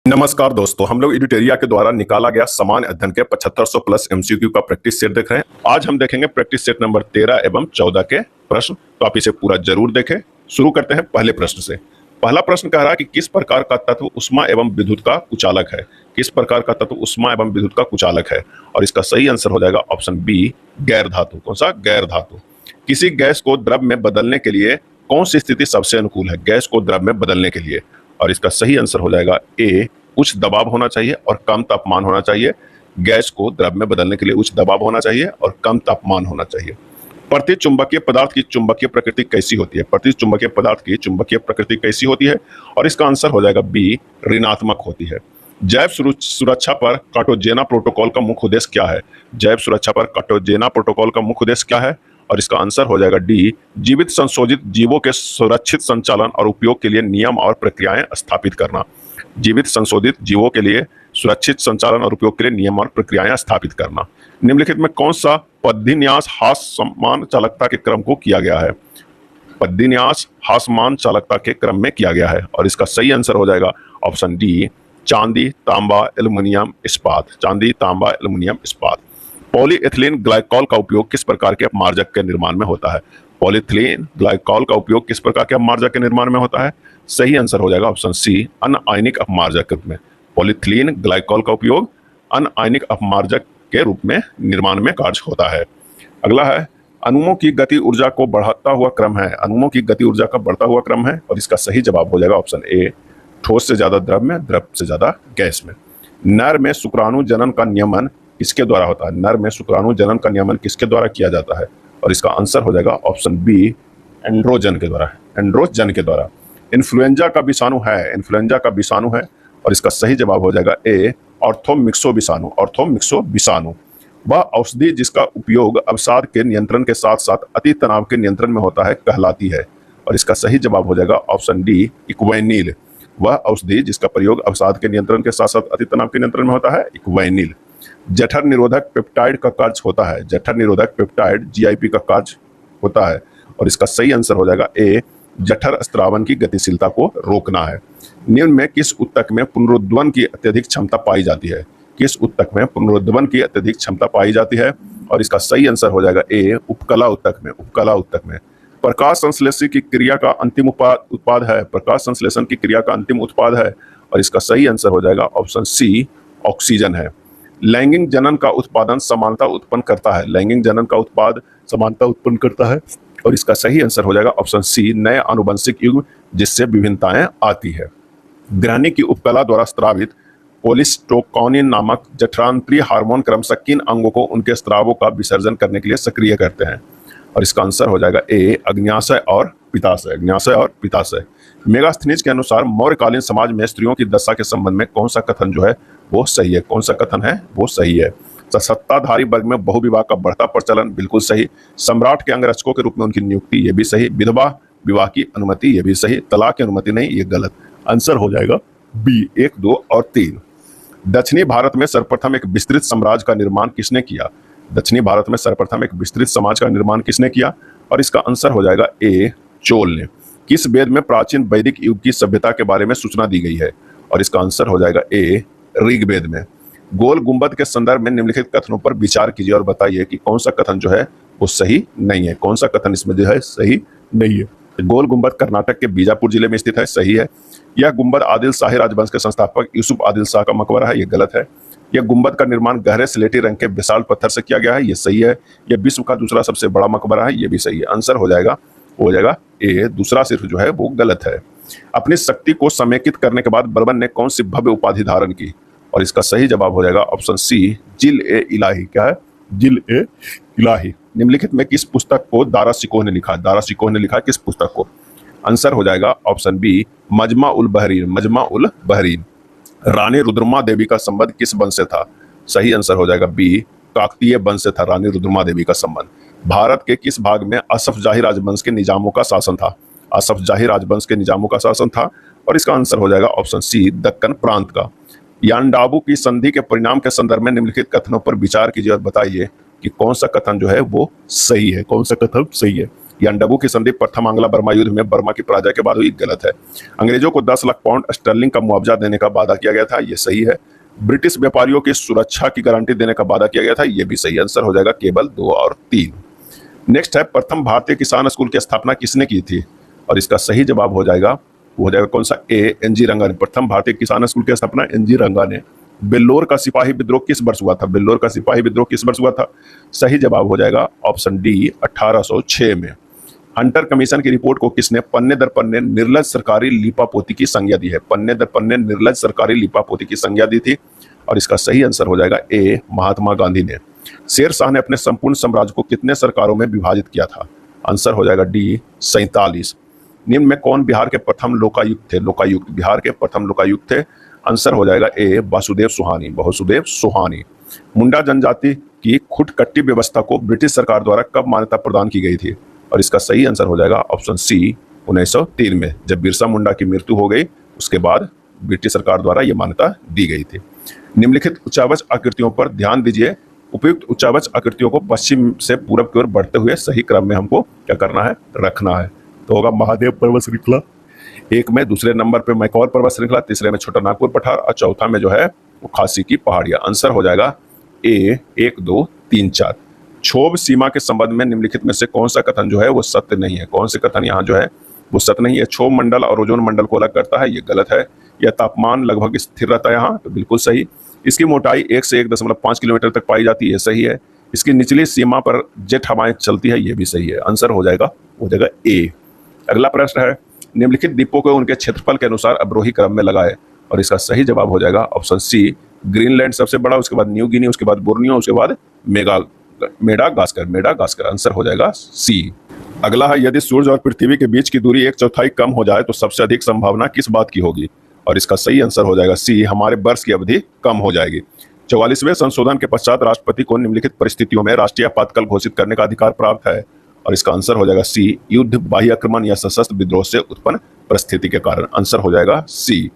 नमस्कार दोस्तों, हम लोग एडिटेरिया के द्वारा निकाला गया सामान्य अध्ययन के 7500 प्लस एमसीक्यू का प्रैक्टिस सेट देख रहे हैं। आज हम देखेंगे प्रैक्टिस सेट नंबर 13 एवं 14 के प्रश्न। तो आप इसे पूरा जरूर देखें। शुरू करते हैं पहले प्रश्न से। पहला प्रश्न कह रहा है कि किस प्रकार का तत्व ऊष्मा एवं विद्युत का कुचालक है। किस प्रकार का तत्व ऊष्मा एवं विद्युत का कुचालक है, और इसका सही आंसर हो जाएगा ऑप्शन बी, गैर धातु। कौन सा? गैर धातु। किसी गैस को द्रव में बदलने के लिए कौन सी स्थिति सबसे अनुकूल है गैस को द्रव में बदलने के लिए, और इसका सही आंसर हो जाएगा ए, उच्च दबाव होना चाहिए और कम तापमान होना चाहिए। गैस को द्रव में बदलने के लिए उच्च दबाव होना चाहिए और कम तापमान होना चाहिए। प्रतिचुंबकीय पदार्थ की चुंबकीय प्रकृति कैसी होती है? प्रतिचुंबकीय पदार्थ की चुंबकीय प्रकृति कैसी होती है, और इसका आंसर हो जाएगा बी, ऋणात्मक होती है। जैव सुरक्षा पर कार्टेजियन प्रोटोकॉल का मुख्य उद्देश्य क्या है? जैव सुरक्षा पर कार्टेजियन प्रोटोकॉल का मुख्य उद्देश्य क्या है, और इसका आंसर हो जाएगा डी, जीवित संशोधित जीवों के सुरक्षित संचालन और उपयोग के लिए नियम और प्रक्रियाएं स्थापित करना। जीवित संशोधित जीवों के लिए सुरक्षित संचालन और उपयोग के लिए नियम और प्रक्रियाएं स्थापित करना। निम्नलिखित में कौन सा पद्धन्यास हासमान चालकता के क्रम को किया गया है? पद्धन्यास हासमान चालकता के क्रम में किया गया है, और इसका सही आंसर हो जाएगा ऑप्शन डी, चांदी, तांबा, एल्युमिनियम, इस्पात। चांदी, तांबा, एल्युमिनियम, इस्पात। पॉलीएथिलीन ग्लाइकॉल का उपयोग किस प्रकार के अपमार्जक के निर्माण में होता है? पॉलीएथिलीन ग्लाइकॉल का उपयोग किस प्रकार के अपमार्जक के निर्माण में होता है? सही आंसर हो जाएगा ऑप्शन सी, अनआयनिक अपमार्जक के रूप में। पॉलीएथिलीन ग्लाइकॉल का उपयोग अनआयनिक अपमार्जक के रूप में निर्माण में कार्य होता है। अगला है, अणुओं की गति ऊर्जा को बढ़ाता हुआ क्रम है। अणुओं की गति ऊर्जा का बढ़ता हुआ क्रम है, और इसका सही जवाब हो जाएगा ऑप्शन ए, ठोस से ज्यादा द्रव में, द्रव से ज्यादा गैस में। नर में शुक्राणु जनन का नियमन किसके द्वारा होता है? नर में शुक्राणु जनन का नियमन किसके द्वारा किया जाता है, और इसका आंसर हो जाएगा ऑप्शन बी, एंड्रोजन के द्वारा। एंड्रोजन के द्वारा। इन्फ्लुएंजा का विषाणु है, इन्फ्लुएंजा का विषाणु है, और इसका सही जवाब हो जाएगा ए, ऑर्थोमिक्सो विषाणु। ऑर्थोमिक्सो विषाणु वह औषधि जिसका उपयोग अवसाद के नियंत्रण के साथ साथ अति तनाव के नियंत्रण में होता है कहलाती है, और इसका सही जवाब हो जाएगा ऑप्शन डी, इक्वेनिल। वह औषधि जिसका प्रयोग अवसाद के नियंत्रण के साथ साथ अति तनाव के नियंत्रण में होता है, इक्वेनिल। जठर निरोधक पेप्टाइड का कार्य होता है। जठर निरोधक पेप्टाइड जीआईपी का कार्य होता है, और इसका सही आंसर हो जाएगा ए, जठर स्त्रावन की गतिशीलता को रोकना है। निम्न में किस ऊतक में पुनरुद्वहन की अत्यधिक क्षमता पाई जाती है? किस ऊतक में पुनरुद्वहन की अत्यधिक क्षमता पाई जाती है, और इसका सही आंसर हो जाएगा ए, उपकला ऊतक में। उपकला ऊतक में। प्रकाश संश्लेषण की क्रिया का अंतिम उत्पाद है। प्रकाश संश्लेषण की क्रिया का अंतिम उत्पाद है, और इसका सही आंसर हो जाएगा ऑप्शन सी, ऑक्सीजन है। लैंगिक जनन का उत्पादन समानता उत्पन्न करता है। लैंगिक जनन का उत्पाद समानता उत्पन्न करता है, और इसका सही आंसर हो जाएगा ऑप्शन सी, नए आनुवंशिक युग्म जिससे विभिन्नताएं आती है। ग्रहणी की उपकला द्वारा स्त्रावित कोलिस्टोकाइनिन नामक जठरांतरीय हार्मोन क्रमशः किन अंगों को उनके स्रावों का विसर्जन करने के लिए सक्रिय करते हैं, और इसका आंसर हो जाएगा ए, अग्न्याशय और पित्ताशय। अग्न्याशय और पित्ताशय। मेगास्थनीज के अनुसार मौर्यकालीन समाज में स्त्रियों की दशा के संबंध में कौन सा कथन जो है वो सही है? कौन सा कथन है वो सही है? सत्ताधारी वर्ग में बहुविवाह का बढ़ता प्रचलन, बिल्कुल सही। सम्राट के अंगरक्षकों के रूप में उनकी नियुक्ति, ये भी सही। विधवा विवाह की अनुमति, ये भी सही। तलाक की अनुमति नहीं, ये गलत। आंसर हो जाएगा बी, 1, 2 और 3। दक्षिणी भारत में सर्वप्रथम एक विस्तृत साम्राज्य का निर्माण किसने किया? दक्षिणी भारत में सर्वप्रथम एक विस्तृत समाज का निर्माण किसने किया, और इसका आंसर हो जाएगा ए, चोल ने। किस वेद में प्राचीन वैदिक युग की सभ्यता के बारे में सूचना दी गई है, और इसका आंसर हो जाएगा ए, ऋग्वेद में। गोल गुंबद के संदर्भ में निम्नलिखित कथनों पर विचार कीजिए और बताइए कि कौन सा कथन जो है वो सही नहीं है। कौन सा कथन इसमें जो है सही नहीं है? गोल गुंबद कर्नाटक के बीजापुर जिले में स्थित है, सही है। यह गुंबद आदिल शाही राजवंश के संस्थापक यूसुफ आदिल शाह का मकबरा है, ये गलत है। यह गुंबद का निर्माण गहरे स्लेटी रंग के विशाल पत्थर से किया गया है, ये सही है। यह विश्व का दूसरा सबसे बड़ा मकबरा है, ये भी सही है। आंसर हो जाएगा ए, दूसरा सिर्फ जो है वो गलत है। अपनी शक्ति को समेकित करने के बाद बर्बन ने कौन सी भव्य उपाधि धारण की, और इसका सही जवाब हो जाएगा ऑप्शन सी, जिल ए इलाही। क्या है? जिल ए इलाही। निम्नलिखित में किस पुस्तक को दारा शिकोह ने लिखा? दारा शिकोह ने लिखा किस पुस्तक को? आंसर हो जाएगा ऑप्शन बी, मजमा उल बहरीन। मजमा उल बहरीन। रानी रुद्रमा देवी का संबंध किस वंश से था? सही आंसर हो जाएगा बी, काकतीय वंश से था रानी रुद्रमा देवी का संबंध। भारत के किस भाग में असफ जाही राजवंश के निजामों का शासन था? असफ जाही राजवंश के निजामों का शासन था, और इसका आंसर हो जाएगा ऑप्शन सी, दक्कन प्रांत का। यानडाबू की संधि के परिणाम के संदर्भ में निम्नलिखित कथनों पर विचार कीजिए और बताइए कि कौन सा कथन जो है वो सही है। कौन सा कथन सही है? यानडबू की संधि प्रथम आंग्ला बर्मा युद्ध में बर्मा की पराजय के बाद हुई, गलत है। अंग्रेजों को 10 लाख पाउंड स्टर्लिंग का मुआवजा देने का वादा किया गया था, यह सही है। ब्रिटिश व्यापारियों की सुरक्षा की गारंटी देने का वादा किया गया था, यह भी सही। आंसर हो जाएगा केवल 2 और 3। नेक्स्ट है, प्रथम भारतीय किसान स्कूल की स्थापना किसने की थी? और इसका सही जवाब हो जाएगा, वो हो जाएगा कौन सा? ए, एनजी रंगा ने। प्रथम भारतीय किसान स्कूल की स्थापना एनजी रंगा ने। बेल्लोर का सिपाही विद्रोह किस वर्ष हुआ था? बेल्लोर का सिपाही विद्रोह किस वर्ष हुआ था? सही जवाब हो जाएगा ऑप्शन डी, 1806 में। हंटर कमीशन की रिपोर्ट को किसने पन्ने दर पन्ने निर्लज सरकारी लिपापोती की संज्ञा दी है? पन्ने दर पन्ने निर्लज सरकारी लिपापोती की संज्ञा दी थी, और इसका सही आंसर हो जाएगा ए, महात्मा गांधी ने। शेर शाह ने अपने संपूर्ण साम्राज्य को कितने सरकारों में विभाजित किया था? आंसर हो जाएगा डी, 47। निम्न में कौन बिहार के प्रथम लोकायुक्त थे? लोकायुक्त, बिहार के प्रथम लोकायुक्त थे। आंसर हो जाएगा ए, वासुदेव सुहानी, वासुदेव सुहानी। मुंडा जनजाति की खुटकट्टी व्यवस्था को ब्रिटिश सरकार द्वारा कब मान्यता प्रदान की गई थी? और इसका सही आंसर हो जाएगा ऑप्शन सी, 1903 में, जब बिरसा मुंडा की मृत्यु हो गई उसके बाद ब्रिटिश सरकार द्वारा यह मान्यता दी गई थी। निम्नलिखित उच्चावच आकृतियों पर ध्यान दीजिए। उपयुक्त उच्चावच आकृतियों को पश्चिम से पूरब की ओर बढ़ते हुए सही क्रम में हमको क्या करना है? रखना है। तो होगा महादेव पर्वत श्रृंखला एक में, दूसरे नंबर पे मैकौर पर्वत श्रृंखला, तीसरे में छोटा नागपुर पठार, और चौथा में जो है वो खासी की पहाड़ियां। आंसर हो जाएगा ए, 1, 2, 3, 4। क्षोभ सीमा के संबंध में निम्नलिखित में से कौन सा कथन जो है वो सत्य नहीं है? कौन से कथन यहाँ जो है वो सत्य नहीं है? क्षोभ मंडल और ओजोन मंडल को अलग करता है, ये गलत है। यह तापमान लगभग स्थिर रहता है यहाँ, तो बिल्कुल सही। इसकी मोटाई 1 से 1.5 किलोमीटर तक पाई जाती है, सही है। इसकी निचली सीमा पर जेट हवाएं चलती है, ये भी सही है। आंसर हो जाएगा ए। अगला प्रश्न है, निम्नलिखित द्वीपों को उनके क्षेत्रफल के अनुसार अवरोही क्रम में लगाए, और इसका सही जवाब हो जाएगा ऑप्शन सी, ग्रीनलैंड सबसे बड़ा, उसके बाद न्यू गिनी, उसके बाद बोर्नियो, उसके बाद मेडागास्कर। आंसर हो जाएगा सी। अगला है, यदि सूर्य और पृथ्वी के बीच की दूरी 1/4 कम हो जाए तो सबसे अधिक संभावना किस बात की होगी? और इसका सही आंसर हो जाएगा सी, हमारे वर्ष की अवधि कम हो जाएगी। 44वें संशोधन के पश्चात राष्ट्रपति को निम्नलिखित परिस्थितियों में राष्ट्रीय आपातकाल घोषित करने का अधिकार प्राप्त है, और इसका आंसर हो जाएगा सी, युद्ध, बाह्य आक्रमण या सशस्त्र विद्रोह से उत्पन्न परिस्थिति के कारण। आंसर हो जाएगा सी।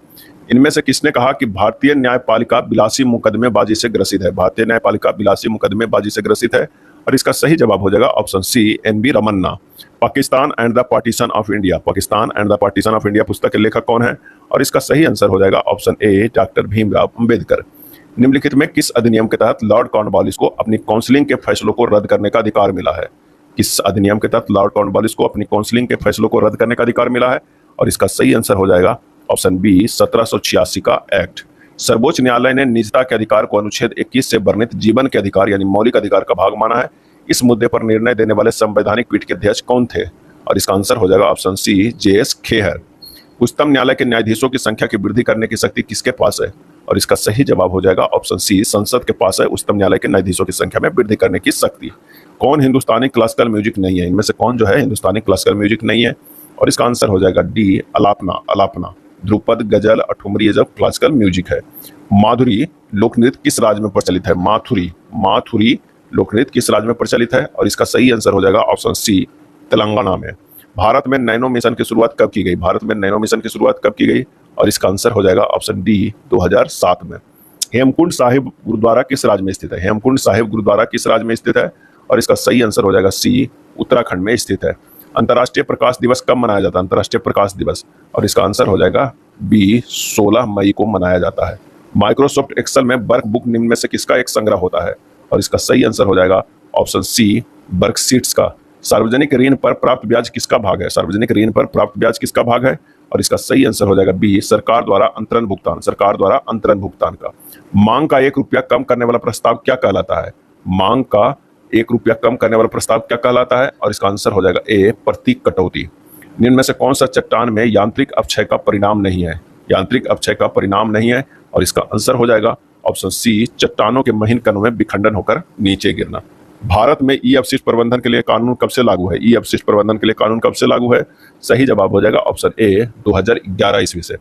इनमें से किसने कहा कि भारतीय न्यायपालिका विलासी मुकदमेबाजी से ग्रसित है? भारतीय न्यायपालिका विलासी मुकदमेबाजी से ग्रसित है, और इसका सही जवाब हो जाएगा option C, N B Ramanna. Pakistan and the partition of India, Pakistan and the partition of India पुस्तक के लेखक कौन है? और इसका सही आंसर हो जाएगा option A, doctor Bhimrao Ambedkar. निम्नलिखित में किस अधिनियम के तहत लॉर्ड कॉर्नवालिस को अपनी काउंसिलिंग के फैसलों को रद्द करने का अधिकार मिला है? किस अधिनियम के तहत लॉर्ड कॉर्नवालिस को अपनी काउंसिलिंग के फैसलों को रद्द करने का अधिकार मिला है? और इसका सही आंसर हो जाएगा ऑप्शन बी, 1786 का एक्ट। सर्वोच्च न्यायालय ने निजता के अधिकार को अनुच्छेद 21 से वर्णित जीवन के अधिकार यानी मौलिक अधिकार का भाग माना है। इस मुद्दे पर निर्णय देने वाले संवैधानिक पीठ के अध्यक्ष कौन थे? और इसका आंसर हो जाएगा ऑप्शन सी, जे.एस. खेहर। उच्चतम न्यायालय के न्यायाधीशों की संख्या की वृद्धि करने की शक्ति किसके पास है? और इसका सही जवाब हो जाएगा ऑप्शन सी, संसद के पास है उच्चतम न्यायालय के न्यायाधीशों की संख्या में वृद्धि करने की शक्ति। कौन हिंदुस्तानी क्लासिकल म्यूजिक नहीं है? इनमें से कौन जो है हिंदुस्तानी क्लासिकल म्यूजिक नहीं है? और इसका आंसर हो जाएगा डी, अलापना। ध्रुपद, गजल, ठुमरी ये जब क्लासिकल म्यूजिक है। माधुरी लोकनृत्य किस राज्य में प्रचलित है? माथुरी लोकनृत्य किस राज्य में प्रचलित है? और इसका सही आंसर हो जाएगा ऑप्शन सी, तेलंगाना में। भारत में नैनो मिशन की शुरुआत कब की गई? भारत में नैनो मिशन की शुरुआत कब की गई? और इसका आंसर हो जाएगा ऑप्शन डी, 2007 में। हेमकुंड साहिब गुरुद्वारा किस राज्य में स्थित है? हेमकुंड साहिब गुरुद्वारा किस राज्य में स्थित है? और इसका सही आंसर हो जाएगा सी, उत्तराखंड में स्थित है। अंतर्राष्ट्रीय प्रकाश दिवस कब मनाया जाता है? अंतर्राष्ट्रीय प्रकाश दिवस, और इसका आंसर हो जाएगा बी, 16 मई को मनाया जाता है। माइक्रोसॉफ्ट एक्सेल में वर्क बुक निम्न में से किसका एक संग्रह होता है? और इसका सही आंसर हो जाएगा ऑप्शन सी, वर्कशीट्स का। सार्वजनिक ऋण पर प्राप्त ब्याज किसका भाग है? सार्वजनिक ऋण पर प्राप्त ब्याज किसका भाग है? और इसका सही आंसर हो जाएगा बी, सरकार द्वारा अंतरण भुगतान, सरकार द्वारा अंतरण भुगतान का। मांग का 1 रुपया कम करने वाला प्रस्ताव क्या कहलाता है? मांग का 1 रुपया कम करने वाला प्रस्ताव क्या कहलाता है? और इसका आंसर हो जाएगा ए, प्रतीक कटौती। निम्न में से कौन सा चट्टान में यांत्रिक अपक्षय का परिणाम नहीं है? यांत्रिक अपक्षय का परिणाम नहीं है, और इसका आंसर हो जाएगा ऑप्शन सी, चट्टानों के महीन कणों में विखंडन होकर नीचे गिरना। भारत में ई अपशिष्ट प्रबंधन के लिए कानून कब से लागू है? ई अपशिष्ट प्रबंधन के लिए कानून कब से लागू है? सही जवाब हो जाएगा ऑप्शन ए, 2011 ईस्वी से।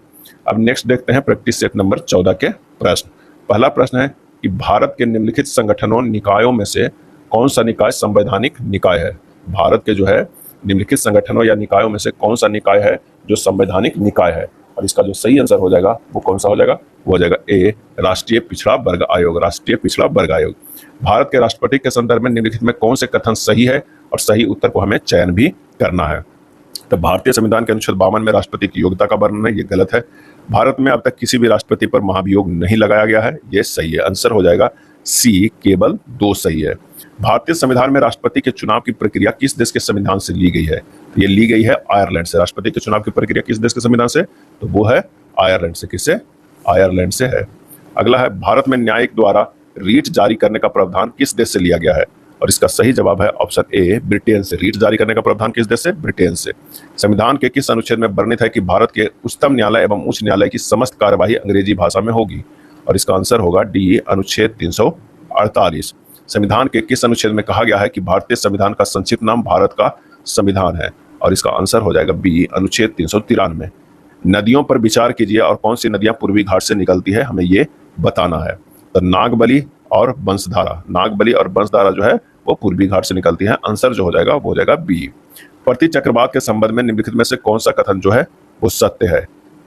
अब नेक्स्ट देखते हैं प्रैक्टिस सेट नंबर 14 के प्रश्न। पहला प्रश्न है कि भारत के निम्नलिखित संगठनों निकायों में से कौन सा निकाय संवैधानिक निकाय है? भारत के जो है निम्नलिखित संगठनों या निकायों में से कौन सा निकाय है जो संवैधानिक निकाय है? और इसका जो सही आंसर हो जाएगा वो कौन सा हो जाएगा? वो हो जाएगा ए, राष्ट्रीय पिछड़ा वर्ग आयोग, राष्ट्रीय पिछड़ा वर्ग आयोग। भारत के राष्ट्रपति के संदर्भ में निम्नलिखित में कौन से कथन सही है? और सही उत्तर को हमें चयन भी करना है। तो भारतीय संविधान के अनुच्छेद 52 में राष्ट्रपति की योग्यता का वर्णन है, ये गलत है। भारत में अब तक किसी भी राष्ट्रपति पर महाभियोग नहीं लगाया गया है, ये सही है। आंसर हो जाएगा सी, केवल 2 सही है। भारतीय संविधान में राष्ट्रपति के चुनाव की प्रक्रिया किस देश के संविधान से ली गई है? तो ये ली गई है आयरलैंड से। राष्ट्रपति के चुनाव की प्रक्रिया किस देश के संविधान से? तो वो है आयरलैंड से। किससे? आयरलैंड से है। अगला है, भारत में न्यायिक द्वारा रीट जारी करने का प्रावधान किस देश से लिया गया है? और इसका सही जवाब है ऑप्शन ए, ब्रिटेन से। रीट जारी करने का प्रावधान किस देश से? ब्रिटेन से। संविधान के किस अनुच्छेद में वर्णित है कि भारत के उच्चतम न्यायालय एवं उच्च न्यायालय की समस्त कार्यवाही अंग्रेजी भाषा में होगी? और इसका आंसर होगा डी, अनुच्छेद 348। संविधान के किस अनुच्छेद में कहा गया है कि भारतीय संविधान का संक्षिप्त नाम भारत का संविधान है? और इसका आंसर हो जाएगा बी, अनुच्छेद 393। नदियों पर विचार कीजिए और कौन सी नदियां पूर्वी घाट से निकलती है, हमें ये बताना है। तो नागबली और बंसधारा, नागबली और बंसधारा जो है वो पूर्वी घाट से निकलती है। आंसर जो हो जाएगा वो हो जाएगा बी। प्रति चक्रवात के संबंध में निम्नलिखित में से कौन सा कथन जो है वो सत्य है?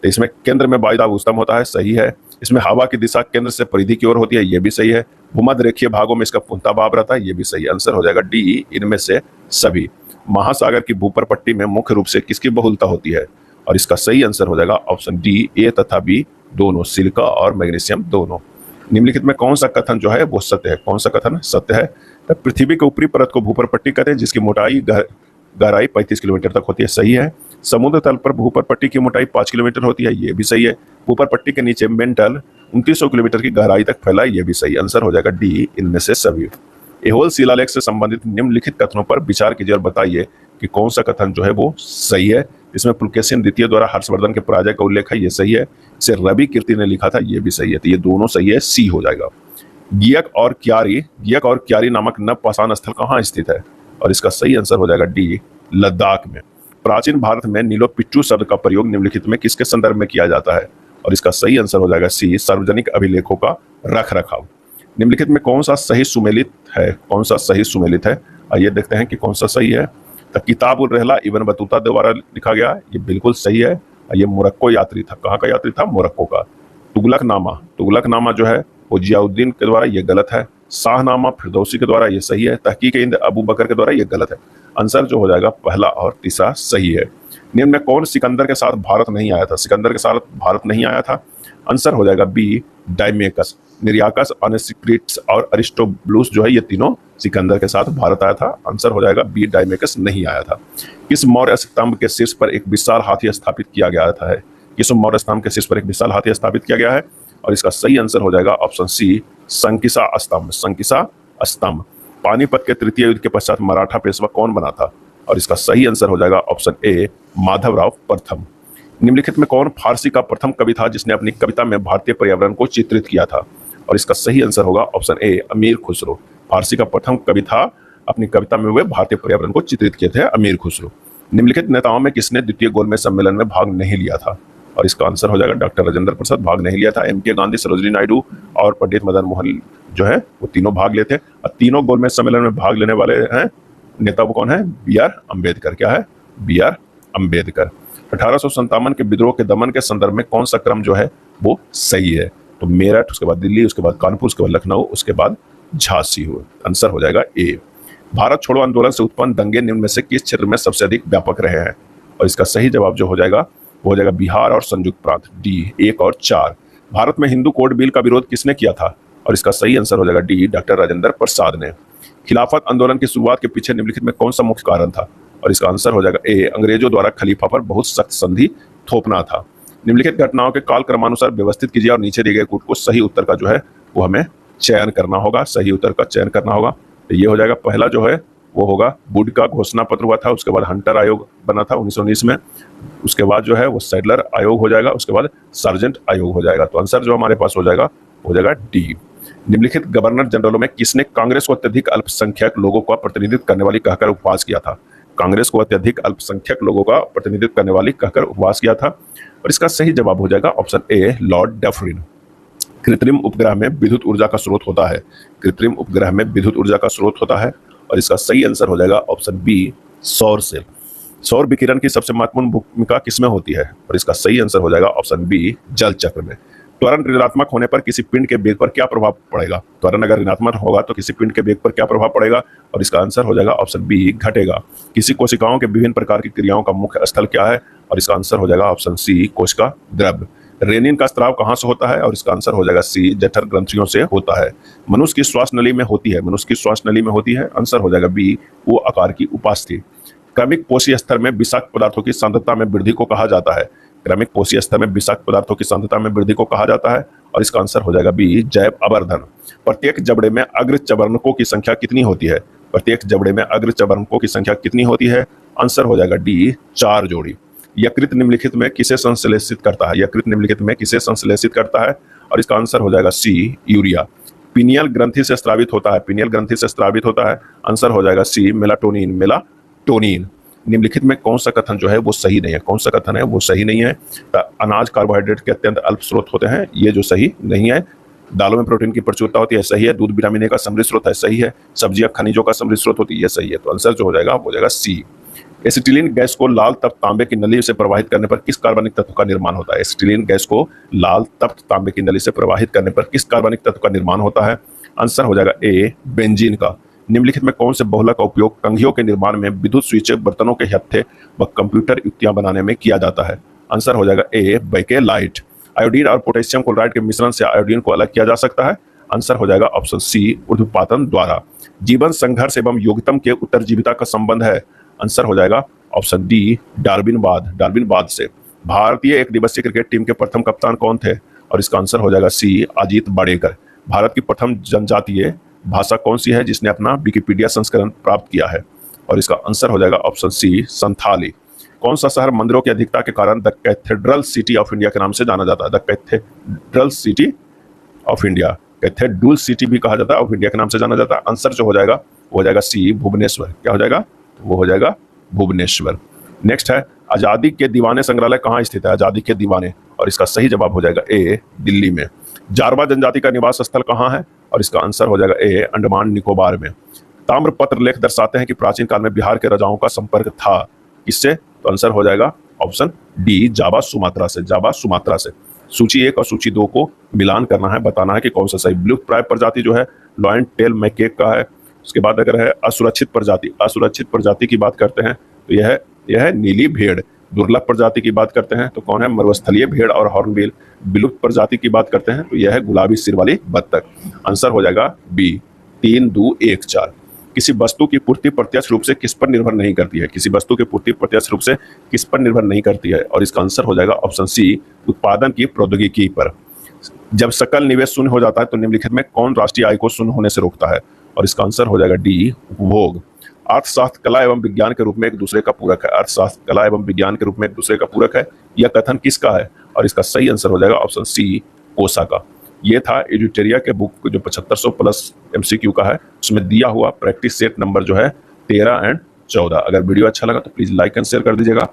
तो इसमें केंद्र में वायुदाब उच्चतम होता है, सही है। इसमें हवा की दिशा केंद्र से परिधि की ओर होती है, ये भी सही है। भूमध्य रेखीय भागों में इसका पूर्णतः भाव रहता है, ये भी सही है। आंसर हो जाएगा डी, इनमें से सभी। महासागर की भूपर पट्टी में मुख्य रूप से किसकी बहुलता होती है? और इसका सही आंसर हो जाएगा ऑप्शन डी, ए तथा बी दोनों, सिलिका और मैग्नीशियम दोनों। निम्नलिखित में कौन सा कथन जो है वो सत्य है? कौन सा कथन सत्य है? तो पृथ्वी के ऊपरी परत को भूपर पट्टी कहते हैं, जिसकी मोटाई गहराई 35 किलोमीटर तक होती है, सही है। समुद्र तल पर भूपर पट्टी की मोटाई 5 किलोमीटर होती है, ये भी सही है। भूपर पट्टी के नीचे मेंटल 2900 किलोमीटर की गहराई तक फैला है, ये भी सही। आंसर हो जाएगा डी, इनमें से सभी। ऐहोल शिलालेख से संबंधित निम्नलिखित कथनों पर विचार कीजिए और बताइए कि कौन सा कथन जो है वो सही है। इसमें पुलकेशिन द्वितीय द्वारा हर्षवर्धन के पराजय का उल्लेख है, ये सही है। इसे रवि कीर्ति ने लिखा था, ये भी सही है। तो ये दोनों सही है, सी हो जाएगा। गियक और क्यारी नामक नव पाषाण स्थल कहाँ स्थित है? और इसका सही आंसर हो जाएगा डी, लद्दाख में। प्राचीन भारत में नीलो पिट्टू शब्द का प्रयोग निम्नलिखित में किसके संदर्भ में किया जाता है? और इसका सही आंसर हो जाएगा सी, सार्वजनिक अभिलेखों का रख रखाव। निम्नलिखित में कौन सा सही सुमेलित है? कौन सा सही सुमेलित है? आइए देखते हैं कि कौन सा सही है। तो किताब उल रहला इब्न बतूता द्वारा लिखा गया, ये बिल्कुल सही है। ये मोरक्को यात्री था। कहाँ का यात्री था? मोरक्को का। तुगलकनामा जो है वो जियाउद्दीन के द्वारा, ये गलत है। शाहनामा फिरदौसी के द्वारा, ये सही है। तहकीक इंद अबू बकर के द्वारा, ये गलत है। आंसर जो हो जाएगा पहला और तीसरा सही है। निम्न में कौन सिकंदर के साथ भारत नहीं आया था? सिकंदर के साथ भारत नहीं आया था, आंसर हो जाएगा बी, डायमेकस। निरियाकस, अनेसिक्रिट्स और अरिस्टोबुलस जो है ये तीनों सिकंदर के साथ भारत आया था। आंसर हो जाएगा बी, डायमेकस नहीं आया था। किस मौर्य स्तंभ के शीर्ष पर एक विशाल हाथी स्थापित किया गया था है? किस मौर्य स्तंभ के शीर्ष पर एक विशाल हाथी स्थापित किया गया है? और इसका सही आंसर हो जाएगा ऑप्शन सी, संकिसा स्तंभ। संकिसा स्तंभ। पानीपत के तृतीय युद्ध के पश्चात मराठा पेशवा कौन बना था? और इसका सही आंसर हो जाएगा ऑप्शन ए, माधवराव प्रथम। निम्नलिखित में कौन फारसी का प्रथम कवि था जिसने अपनी कविता में भारतीय पर्यावरण को चित्रित किया था? और इसका सही आंसर होगा ऑप्शन ए, अमीर खुसरो। फारसी का प्रथम कवि था, अपनी कविता में वे भारतीय पर्यावरण को चित्रित किए थे, अमीर खुसरो। निम्नलिखित नेताओं में किसने द्वितीय गोलमेज सम्मेलन में भाग नहीं लिया था? और इसका आंसर हो जाएगा डॉक्टर राजेंद्र प्रसाद भाग नहीं लिया था। एम.के. गांधी, सरोजिनी नायडू और पंडित मदन मोहन जो है वो तीनों भाग लेते। और तीनों गोलमेज सम्मेलन में भाग लेने वाले हैं नेता वो कौन है? बी.आर. अम्बेडकर। क्या है? बी.आर. अम्बेडकर। 1857 के विद्रोह के दमन के संदर्भ में कौन सा क्रम जो है वो सही है? तो मेरठ, उसके बाद दिल्ली, उसके बाद कानपुर, उसके बाद लखनऊ, उसके बाद झांसी हुआ। आंसर हो जाएगा ए। भारत छोड़ो आंदोलन से उत्पन्न दंगे निम्न में से किस क्षेत्र में सबसे अधिक व्यापक रहे हैं? और इसका सही जवाब जो हो जाएगा वो हो जाएगा बिहार और संयुक्त प्रांत, डी, 1 और 4। भारत में हिंदू कोड बिल का विरोध किसने किया था? और इसका सही आंसर हो जाएगा डी, डॉक्टर राजेंद्र प्रसाद ने। खिलाफत आंदोलन की शुरुआत के पीछे निम्नलिखित में कौन सा मुख्य कारण था? और इसका आंसर हो जाएगा ए, अंग्रेजों द्वारा खलीफा पर बहुत सख्त संधि थोपना था। निम्नलिखित घटनाओं के काल क्रमानुसार व्यवस्थित कीजिए और नीचे दिए गए कूट को सही उत्तर का जो है वो हमें चयन करना होगा, सही उत्तर का चयन करना होगा। तो ये हो जाएगा पहला जो है वो होगा वुड का घोषणा पत्र हुआ था, उसके बाद हंटर आयोग बना था 1919 में, उसके बाद जो है वो सैडलर आयोग हो जाएगा, उसके बाद सार्जेंट आयोग हो जाएगा। तो आंसर जो हमारे पास हो जाएगा डी। निम्नलिखित गवर्नर जनरलों में किसने कांग्रेस को अत्यधिक अल्पसंख्यक लोगों का प्रतिनिधित्व करने वाली कहकर उपवास किया था? कांग्रेस को अत्यधिक अल्पसंख्यक लोगों का प्रतिनिधित्व करने वाली कहकर उपवास किया था। और इसका सही जवाब हो जाएगा ऑप्शन ए, लॉर्ड डफरिन। कृत्रिम उपग्रह में विद्युत ऊर्जा का स्रोत होता है। कृत्रिम उपग्रह में विद्युत ऊर्जा का स्रोत होता है और इसका सही आंसर हो जाएगा ऑप्शन बी, सौर सेल। सौर विकिरण की सबसे महत्वपूर्ण भूमिका किसमें होती है? और इसका सही आंसर हो जाएगा ऑप्शन बी, जल चक्र में। त्वरण ऋणात्मक होने पर किसी पिंड के वेग पर क्या प्रभाव पड़ेगा? त्वरण अगर ऋणात्मक होगा तो किसी पिंड के वेग पर क्या प्रभाव पड़ेगा? और इसका आंसर हो जाएगा ऑप्शन बी, घटेगा। किसी कोशिकाओं के विभिन्न प्रकार की क्रियाओं का मुख्य स्थल क्या है? और इसका आंसर हो जाएगा ऑप्शन सी, कोशिका द्रव्य। रेनिन का स्राव कहां से होता है? और इसका आंसर हो जाएगा सी, जठर ग्रंथियों से होता है। मनुष्य की श्वास नली में होती है, मनुष्य की श्वास नली में होती है, आंसर हो जाएगा बी, वो आकार की उपास्थि। क्रमिक पोषी स्तर में विषाक्त पदार्थों की सांद्रता में वृद्धि को कहा जाता है। क्रमिक पोषी स्तर में विषाक्त पदार्थों की सांद्रता में वृद्धि को कहा जाता है, और इसका आंसर हो जाएगा बी, जैव अवर्धन। प्रत्येक जबड़े में अग्र चवर्णकों की संख्या कितनी होती है? प्रत्येक जबड़े में अग्र चवर्णकों की संख्या कितनी होती है? आंसर हो जाएगा डी, 4 जोड़ी। यकृत निम्नलिखित में किसे संश्लेषित करता है? यकृत निम्नलिखित में किसे संश्लेषित करता है? और इसका आंसर हो जाएगा सी, यूरिया। पीनियल ग्रंथि से स्रावित होता है, पीनियल ग्रंथि से स्रावित होता है, आंसर हो जाएगा सी, मेलाटोनिन, मेलाटोनिन। निम्नलिखित में कौन सा कथन जो है वो सही नहीं है? कौन सा कथन है वो सही नहीं है? अनाज कार्बोहाइड्रेट के अत्यंत अल्प स्रोत होते हैं, ये जो सही नहीं है। दालों में प्रोटीन की प्रचुरता होती है, सही है। दूध विटामिन ए का समृद्ध स्रोत है, सही है। सब्जियां खनिजों का समृद्ध स्रोत होती है, ये सही है। तो आंसर जो हो जाएगा सी। एसिटिलीन गैस को लाल तप्त तांबे की नली से प्रवाहित करने पर किस कार्बनिक तत्व का निर्माण होता है? एसिटिलीन गैस को लाल तप्त तांबे की नली से प्रवाहित करने पर किस कार्बनिक तत्व का निर्माण होता है? आंसर हो जाएगा ए, बेंजीन का। निम्नलिखित में कौन से बहुलक का उपयोग कंघियों के निर्माण में विद्युत स्विच, बर्तनों के हत्थे व कंप्यूटर युक्तियां बनाने में किया जाता है? आंसर हो जाएगा ए, बेकेलाइट। आयोडीन और पोटेशियम क्लोराइड के मिश्रण से आयोडीन को अलग किया जा सकता है, आंसर हो जाएगा ऑप्शन सी, ऊर्ध्वपातन द्वारा। जीवन संघर्ष एवं योग्यतम के उत्तरजीविता का संबंध है, आंसर हो जाएगा ऑप्शन डी, डार्विनवाद, डार्विनवाद से। भारतीय एक दिवसीय क्रिकेट टीम के प्रथम कप्तान कौन थे? और इसका आंसर हो जाएगा सी, अजीत बाड़ेकर। भारत की प्रथम जनजातीय भाषा कौन सी है जिसने अपना विकिपीडिया संस्करण प्राप्त किया है? और इसका आंसर हो जाएगा ऑप्शन सी, संथाली। कौन सा शहर मंदिरों की अधिकता के कारण the cathedral city of India के नाम से जाना जाता है? The cathedral city of India, cathedral city भी कहा जाता है, ऑफ इंडिया के नाम से जाना जाता है। आंसर जो हो जाएगा वो हो जाएगा सी, भुवनेश्वर। क्या हो जाएगा? वो हो जाएगा भुवनेश्वर। नेक्स्ट है, आजादी के दीवाने संग्रहालय कहाँ स्थित है? आजादी के दीवाने, और इसका सही जवाब हो जाएगा ए, दिल्ली में। जारवा जनजाति का निवास स्थल कहाँ है? और इसका आंसर हो जाएगा ए, अंडमान निकोबार में। ताम्रपत्र लेख दर्शाते हैं कि प्राचीन काल में बिहार के राजाओं का संपर्क था किससे? तो आंसर हो जाएगा ऑप्शन डी, जावा सुमात्रा से, जावा सुमात्रा से। सूची 1 और सूची 2 को मिलान करना है, बताना है कि कौन सा सही। विलुप्त प्राय प्रजाति जो है लॉयन टेल मैकेक का है। उसके बाद अगर है असुरक्षित प्रजाति, असुरक्षित प्रजाति की बात करते हैं तो यह है नीली भेड़। दुर्लभ प्रजाति की बात करते हैं तो कौन है? मरुस्थलीय भेड़ और हॉर्नबिल। विलुप्त प्रजाति की बात करते हैं तो यह है गुलाबी सिर वाली बत्तख। आंसर हो जाएगा बी, 3, 2, 1, 4। किसी वस्तु की पूर्ति प्रत्यक्ष रूप से किस पर निर्भर नहीं करती है? किसी वस्तु की पूर्ति प्रत्यक्ष रूप से किस पर निर्भर नहीं करती है? और इसका आंसर हो जाएगा ऑप्शन सी, उत्पादन की प्रौद्योगिकी पर। जब सकल निवेश शून्य हो जाता है तो निम्नलिखित में कौन राष्ट्रीय आय को शून्य होने से रोकता है? और इसका आंसर हो जाएगा डी, उपभोग। अर्थशास्त्र कला एवं विज्ञान के रूप में एक दूसरे का पूरक है। अर्थशास्त्र कला एवं विज्ञान के रूप में एक दूसरे का पूरक है, यह कथन किसका है? और इसका सही आंसर हो जाएगा ऑप्शन सी, कोसा का। ये था एजुटेरिया के बुक जो 7500 प्लस MCQ का है, उसमें दिया हुआ प्रैक्टिस सेट नंबर जो है 13 और 14। अगर वीडियो अच्छा लगा तो प्लीज लाइक एंड शेयर कर दीजिएगा।